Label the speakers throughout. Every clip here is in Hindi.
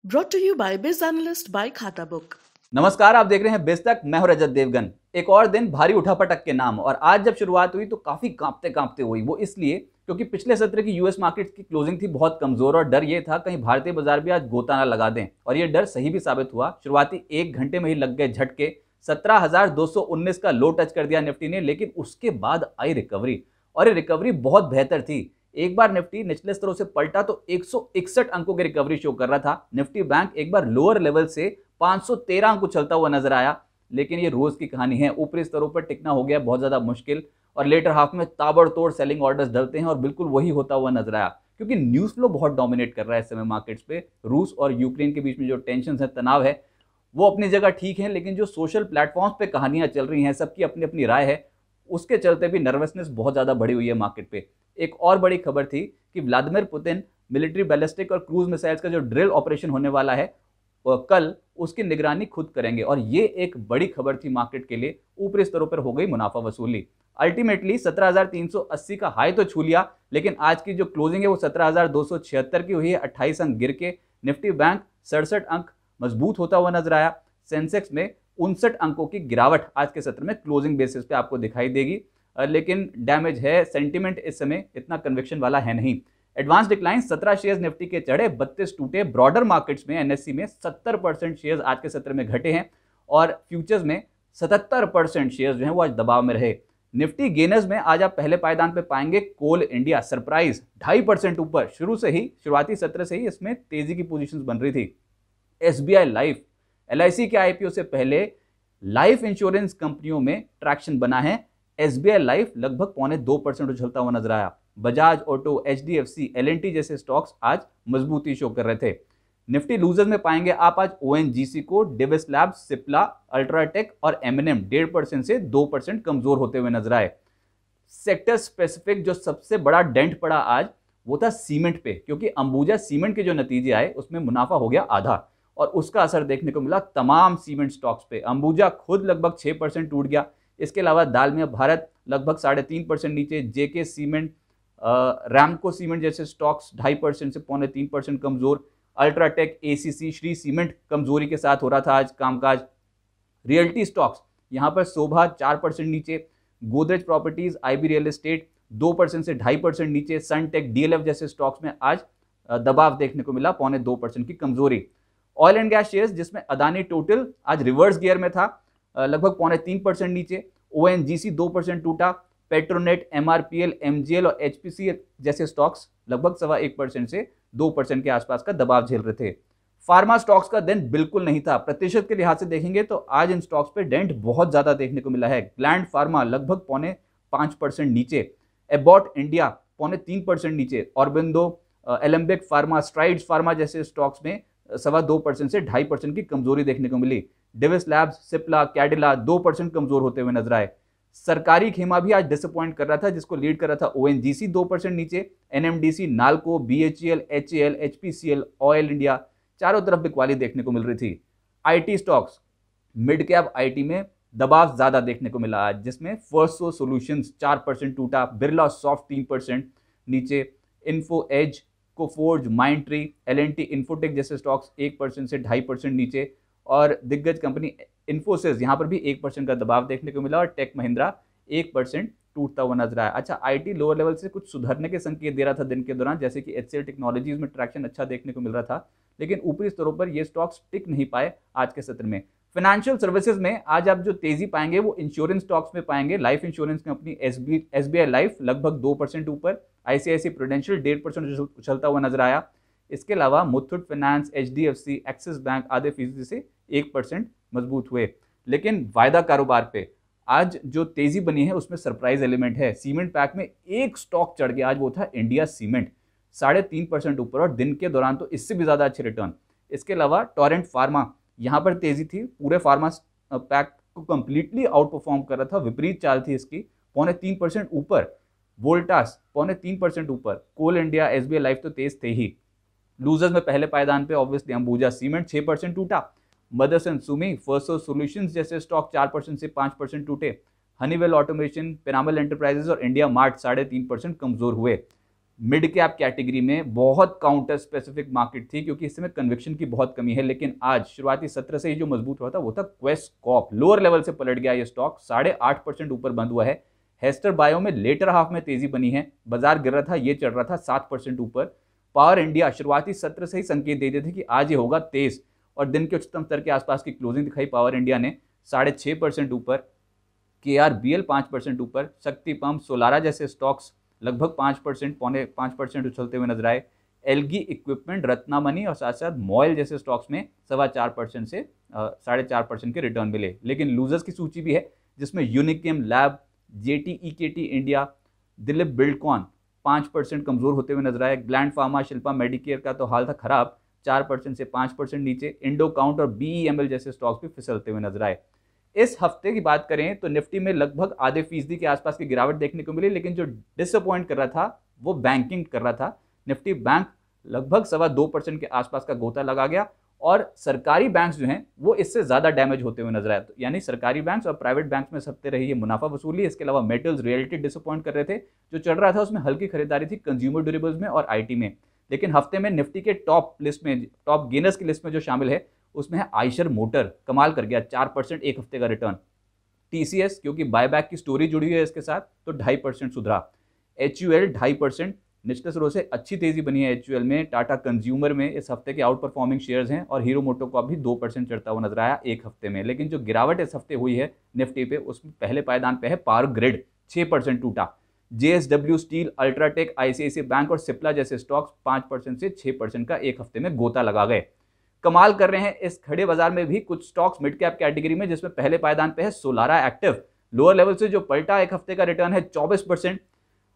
Speaker 1: Brought to you by Biz Analyst by खाता बुक।
Speaker 2: नमस्कार, आप देख रहे हैं बेस तक। मैं हूं रजत देवगन। एक और दिन भारी उठापटक के नाम, और आज जब शुरुआत हुई तो काफी कांपते कांपते हुई। वो इसलिए क्योंकि पिछले सत्र की यूएस मार्केट्स की क्लोजिंग थी बहुत कमजोर, और डर ये था कहीं भारतीय बाजार भी आज गोता ना लगा दें, और ये डर सही भी साबित हुआ। शुरुआती एक घंटे में ही लग गए झटके। 17,219 का लो टच कर दिया निफ्टी ने, लेकिन उसके बाद आई रिकवरी, और ये रिकवरी बहुत बेहतर थी। एक बार निफ्टी निचले स्तरों से पलटा तो 161 अंकों की रिकवरी शो कर रहा था। निफ्टी बैंक एक बार लोअर लेवल से 513 अंक चलता हुआ नजर आया, लेकिन ये रोज की कहानी है। ऊपरी स्तरों पर टिकना हो गया बहुत ज्यादा मुश्किल, और लेटर हाफ में ताबड़तोड़ सेलिंग ऑर्डर्स डलते हैं, और बिल्कुल वही होता हुआ नजर आया, क्योंकि न्यूज फ्लो बहुत डोमिनेट कर रहा है इस समय मार्केट्स पे। रूस और यूक्रेन के बीच में जो टेंशन है, तनाव है, वो अपनी जगह ठीक है, लेकिन जो सोशल प्लेटफॉर्म्स पे कहानियां चल रही हैं, सबकी अपनी अपनी राय है, उसके चलते भी नर्वसनेस बहुत ज्यादा बढ़ी हुई है मार्केट पे। एक और बड़ी खबर थी कि व्लादिमीर पुतिन मिलिट्री बैलिस्टिक और क्रूज मिसाइल्स का जो ड्रिल ऑपरेशन होने वाला है कल, उसकी निगरानी खुद करेंगे, और ये एक बड़ी खबर थी मार्केट के लिए। ऊपरी स्तरों पर हो गई मुनाफा वसूली। अल्टीमेटली 17,380 का हाई तो छू लिया, लेकिन आज की जो क्लोजिंग है वो 17,276 की हुई है। 28 अंक गिर के निफ्टी बैंक 67 अंक मजबूत होता हुआ नजर आया। सेंसेक्स में 59 अंकों की गिरावट आज के सत्र में क्लोजिंग बेसिस पे आपको दिखाई देगी, लेकिन डैमेज है। सेंटीमेंट इस समय इतना कन्विक्शन वाला है नहीं। एडवांस डिक्लाइन 17 शेयर्स निफ्टी के चढ़े, 32 टूटे। ब्रॉडर मार्केट्स में एनएससी में 70% शेयर्स आज के सत्र में घटे हैं, और फ्यूचर्स में 77% शेयर्स जो हैं वो आज दबाव में रहे। निफ्टी गेनर्स में आज आप पहले पायदान पे पाएंगे कोल इंडिया, सरप्राइज 2.5% ऊपर। शुरुआती सत्र से ही इसमें तेजी की पोजीशंस बन रही थी। एसबीआई लाइफ, एलआईसी के आईपीओ से पहले लाइफ इंश्योरेंस कंपनियों में ट्रैक्शन बना है। एसबीआई लाइफ लगभग 0.25% उछलता हुआ नजर आया। बजाज ऑटो, एचडीएफसी, एलएनटी जैसे स्टॉक्स आज मजबूती शो कर रहे थे। निफ्टी लूजर्स में पाएंगे आप आज ओएनजीसी को, डिविस लैब्स, सिप्ला, अल्ट्राटेक और एमएनएम 1.5% से 2% कमजोर होते हुए नजर आए। सेक्टर स्पेसिफिक जो सबसे बड़ा डेंट पड़ा आज, वो था सीमेंट पे, क्योंकि अंबुजा सीमेंट के जो नतीजे आए उसमें मुनाफा हो गया आधा, और उसका असर देखने को मिला तमाम सीमेंट स्टॉक्स पे। अंबुजा खुद लगभग 6% टूट गया। इसके अलावा दालमिया भारत लगभग 3.5% नीचे। जेके सीमेंट, रैमको सीमेंट जैसे स्टॉक्स 2.5% से 3.25% कमजोर। अल्ट्राटेक, एसीसी, श्री सीमेंट कमजोरी के साथ हो रहा था आज कामकाज। रियल्टी स्टॉक्स यहाँ पर शोभा 4% नीचे। Godrej properties, IB real estate 2% से 2.5% नीचे। सनटेक, डीएलएफ जैसे स्टॉक्स में आज दबाव देखने को मिला, 0.25% की कमजोरी। ऑयल एंड गैस शेयर्स जिसमें अदानी टोटल आज रिवर्स गियर में था, लगभग 0.3% नीचे। ओएनजीसी 2% टूटा। पेट्रोनेट, एमआरपीएल, एमजीएल और एचपीसीएल जैसे स्टॉक्स लगभग 1.25% से 2% के आसपास का दबाव झेल रहे थे। फार्मा स्टॉक्स का दिन बिल्कुल नहीं था। प्रतिशत के लिहाज से देखेंगे तो आज इन स्टॉक्स पे डेंट बहुत ज्यादा देखने को मिला है। ग्लैंड फार्मा लगभग 0.5% नीचे। एबॉट इंडिया 0.3% नीचे। Aurobindo, Alembic pharma, strides pharma जैसे स्टॉक्स में 2.25% से 2.5% की कमजोरी देखने को मिली। डिविस लैब्स, सिप्ला, कैडिला 2% कमजोर होते हुए नजर आए। सरकारी खेमा भी आज डिसअपॉइंट कर रहा था, जिसको लीड कर रहा था ओएनजीसी 2% नीचे। NMDC, NALCO, BHEL, HAL, HPCL, oil India, चारों तरफ बिकवाली देखने को मिल रही थी। IT stocks, mid cap IT में दबाव ज्यादा देखने को मिला आज, जिसमें फर्स्टसो सॉल्यूशंस 4% टूटा। बिरला सॉफ्ट 3% नीचे। इन्फो एज, कोफोर्ज, माइंडट्री, एलएनटी, इन्फोटेक जैसे स्टॉक्स 1% से 2.5% नीचे, और दिग्गज कंपनी इन्फोसिस यहाँ पर भी 1% का दबाव देखने को मिला, और टेक महिंद्रा 1% टूटता हुआ नजर आया। अच्छा, आईटी लोअर लेवल से कुछ सुधरने के संकेत दे रहा था दिन के दौरान, जैसे कि एचसीएल टेक्नोलॉजीज में ट्रैक्शन अच्छा देखने को मिल रहा था, लेकिन ऊपरी स्तरों पर ये स्टॉक्स टिक नहीं पाए आज के सत्र में। फाइनेंशियल सर्विसेज में आज आप जो तेजी पाएंगे वो इंश्योरेंस स्टॉक्स में पाएंगे। Life insurance company SBI life लगभग 2% ऊपर। आईसीआईसी प्रूडेंशियल 1.5% उछलता हुआ नजर आया। इसके अलावा Muthoot finance, HDFC, axis bank आधे फीसदी से 1% मजबूत हुए। लेकिन वायदा कारोबार पे आज जो तेजी बनी है उसमें सरप्राइज एलिमेंट है। सीमेंट पैक में एक स्टॉक चढ़ गया आज, वो था इंडिया सीमेंट, 3.5% ऊपर, और दिन के दौरान तो इससे भी ज्यादा अच्छे रिटर्न। इसके अलावा टोरेंट फार्मा, यहाँ पर तेजी थी। पूरे फार्मा पैक को कंप्लीटली आउट परफॉर्म कर रहा था, विपरीत चाल थी इसकी, 0.3% ऊपर। वोल्टास 0.3% ऊपर। कोल इंडिया, एसबीआई लाइफ तो तेज थे ही। लूजर्स में पहले पायदान पे ऑब्वियसली अंबुजा सीमेंट 6% टूटा। मदरसन सुमी, फर्स्टसो सॉल्यूशंस जैसे स्टॉक 4% से 5% टूटे। हनीवेल ऑटोमेशन, पिरामल एंटरप्राइजेज और इंडिया मार्ट 3.5% कमजोर हुए। मिड कैप कैटेगरी में बहुत काउंटर स्पेसिफिक मार्केट थी क्योंकि इस समय कन्विक्शन की बहुत कमी है। लेकिन आज शुरुआती सत्र से ही जो मजबूत हुआ था वो था क्वेस्ट कॉर्प। लोअर लेवल से पलट गया ये स्टॉक, 8.5% ऊपर बंद हुआ है। हेस्टर बायो में लेटर हाफ में तेजी बनी है, बाजार गिर रहा था, ये चढ़ रहा था 7% ऊपर। पावर इंडिया शुरुआती सत्र से ही संकेत दे देते थे कि आज ये होगा तेज और दिन के उच्चतम स्तर के आसपास की क्लोजिंग दिखाई पावर इंडिया ने 6.5% ऊपर। KRBL 5% ऊपर। शक्ति पंप, सोलारा जैसे स्टॉक्स लगभग 5%, पौने 5% उछलते हुए नजर आए। एलगी इक्विपमेंट, रत्नामनी और साथ साथ मॉयल जैसे स्टॉक्स में 4.25% से 4.5% के रिटर्न मिले। लेकिन लूजर्स की सूची भी है जिसमें Unichem lab, JTEKT India, Dilip Buildcon 5% कमजोर होते हुए नजर आए। ग्लैंड फार्मा, शिल्पा मेडिकेयर का तो हाल था खराब, 4% से 5% नीचे। इंडो काउंट और BEML जैसे स्टॉक्स भी फिसलते हुए नजर आए। इस हफ्ते की बात करें तो निफ्टी में लगभग आधे फीसदी के आसपास की गिरावट देखने को मिली, लेकिन जो डिसअपॉइंट कर रहा था वो बैंकिंग कर रहा था। निफ्टी बैंक लगभग 2.25% के आसपास का गोता लगा गया और सरकारी बैंक्स जो हैं वो इससे ज्यादा डैमेज होते हुए नजर आए। तो यानी सरकारी बैंक्स और प्राइवेट बैंक्स में सबसे रही है मुनाफा वसूली। इसके अलावा मेटल्स, रियलिटी डिसअपॉइंट कर रहे थे। जो चल रहा था उसमें हल्की खरीदारी थी कंज्यूमर ड्यूरेबल्स में और IT में। लेकिन हफ्ते में निफ्टी के टॉप लिस्ट में, टॉप गेनर्स की लिस्ट में जो शामिल है उसमें है आयशर मोटर, कमाल कर गया, 4% एक हफ्ते का रिटर्न। TCS क्योंकि बायबैक की स्टोरी जुड़ी है इसके साथ तो 2.5% सुधरा। HUL 2.5%, निचले स्रोत से अच्छी तेजी बनी है HUL में। टाटा कंज्यूमर में इस हफ्ते के आउट परफॉर्मिंग शेयर्स हैं और हीरो मोटो का भी 2% चढ़ता हुआ नजर आया एक हफ्ते में। लेकिन जो गिरावट इस हफ्ते हुई है निफ्टी पे उसमें पहले पायदान पे है पावर ग्रिड, 6% टूटा। JSW steel, UltraTech, ICICI bank और सिप्ला जैसे स्टॉक्स 5% से 6% का एक हफ्ते में गोता लगा गए। कमाल कर रहे हैं इस खड़े बाजार में भी कुछ स्टॉक्स मिड कैप कैटेगरी में, जिसमें पहले पायदान पे है सोलारा एक्टिव। लोअर लेवल से जो पलटा, एक हफ्ते का रिटर्न है 24%।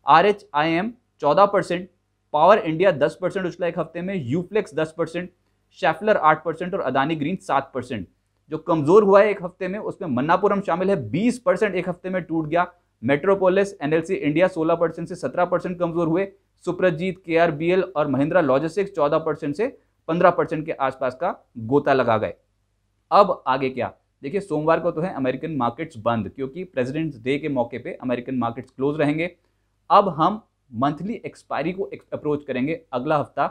Speaker 2: RHIM 14%, पावर इंडिया 10% उछला एक हफ्ते में, यूफ्लेक्स 10%, शेफलर 8% और अदानी ग्रीन 7%। जो कमजोर हुआ है एक हफ्ते में उसमें मन्नापुरम शामिल है, 20% एक हफ्ते में टूट गया। मेट्रोपोलिस, NLC इंडिया 16% से 17% कमजोर हुए। सुप्रजीत, KRBL और महिंद्रा लॉजिस्टिक्स 14% से 15% के आसपास का गोता लगा गए। अब आगे क्या? देखिए, सोमवार को तो है अमेरिकन मार्केट्स बंद क्योंकि प्रेसिडेंट्स डे के मौके पे अमेरिकन मार्केट्स क्लोज रहेंगे। अब हम मंथली एक्सपायरी को अप्रोच करेंगे। अगला हफ्ता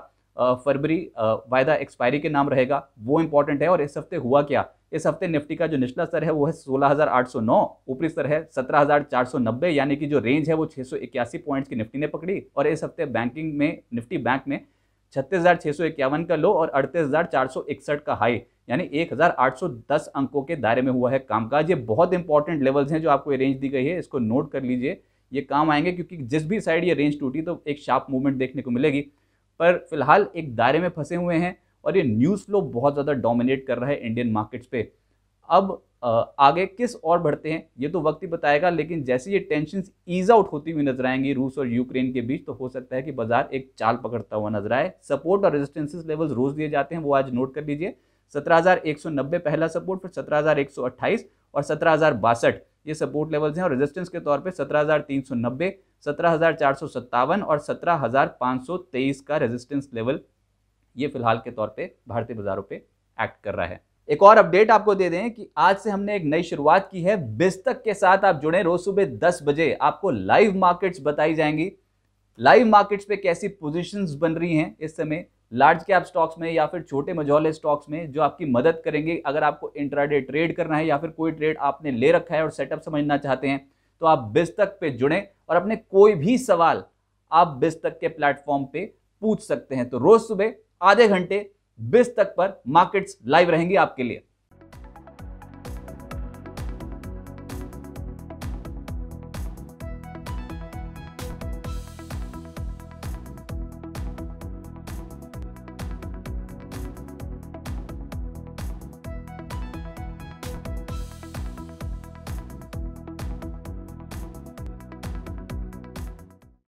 Speaker 2: फरवरी वायदा एक्सपायरी के नाम रहेगा, वो इंपॉर्टेंट है। और इस हफ्ते हुआ क्या? इस हफ्ते निफ्टी का जो निचला स्तर है वो है 16,809, ऊपरी स्तर है 17,490, यानी कि जो रेंज है वो 681 पॉइंट्स की निफ्टी ने पकड़ी। और इस हफ्ते बैंकिंग में निफ्टी बैंक में 36,651 का लो और 38,461 का हाई, यानी 1,810 अंकों के दायरे में हुआ है कामकाज। ये बहुत इंपॉर्टेंट लेवल्स हैं जो आपको ये रेंज दी गई है, इसको नोट कर लीजिए, ये काम आएंगे क्योंकि जिस भी साइड ये रेंज टूटी तो एक शार्प मूवमेंट देखने को मिलेगी। पर फिलहाल एक दायरे में फंसे हुए हैं और ये न्यूज़ फ्लो बहुत ज़्यादा डोमिनेट कर रहा है इंडियन मार्केट्स पे। अब आगे किस और बढ़ते हैं ये तो वक्त ही बताएगा, लेकिन जैसे ये टेंशन ईज आउट होती हुई नजर आएंगी रूस और यूक्रेन के बीच, तो हो सकता है कि बाजार एक चाल पकड़ता हुआ नजर आए। सपोर्ट और रेजिस्टेंसेस लेवल्स रोज दिए जाते हैं, वो आज नोट कर लीजिए। 17,190 पहला सपोर्ट, फिर 17,128 और 17,062 ये सपोर्ट लेवल्स हैं। और रेजिस्टेंस के तौर पे 17,390, 17,457 और 17,523 का रेजिस्टेंस लेवल ये फिलहाल के तौर पे भारतीय बाजारों पे एक्ट कर रहा है। एक और अपडेट आपको दे दें कि आज से हमने एक नई शुरुआत की है। बिस्तक के साथ आप जुड़े, रोज सुबह 10 बजे आपको लाइव मार्केट्स बताई जाएंगी। लाइव मार्केट्स पे कैसी पोजीशंस बन रही हैं इस समय लार्ज कैप स्टॉक्स में या फिर छोटे मझौले स्टॉक्स में, जो आपकी मदद करेंगे। अगर आपको इंट्राडे ट्रेड करना है या फिर कोई ट्रेड आपने ले रखा है और सेटअप समझना चाहते हैं तो आप बिस्तक पे जुड़ें और अपने कोई भी सवाल आप बिस्तक के प्लेटफॉर्म पे पूछ सकते हैं। तो रोज सुबह आधे घंटे बिस्तक पर मार्केट्स लाइव रहेंगी आपके लिए।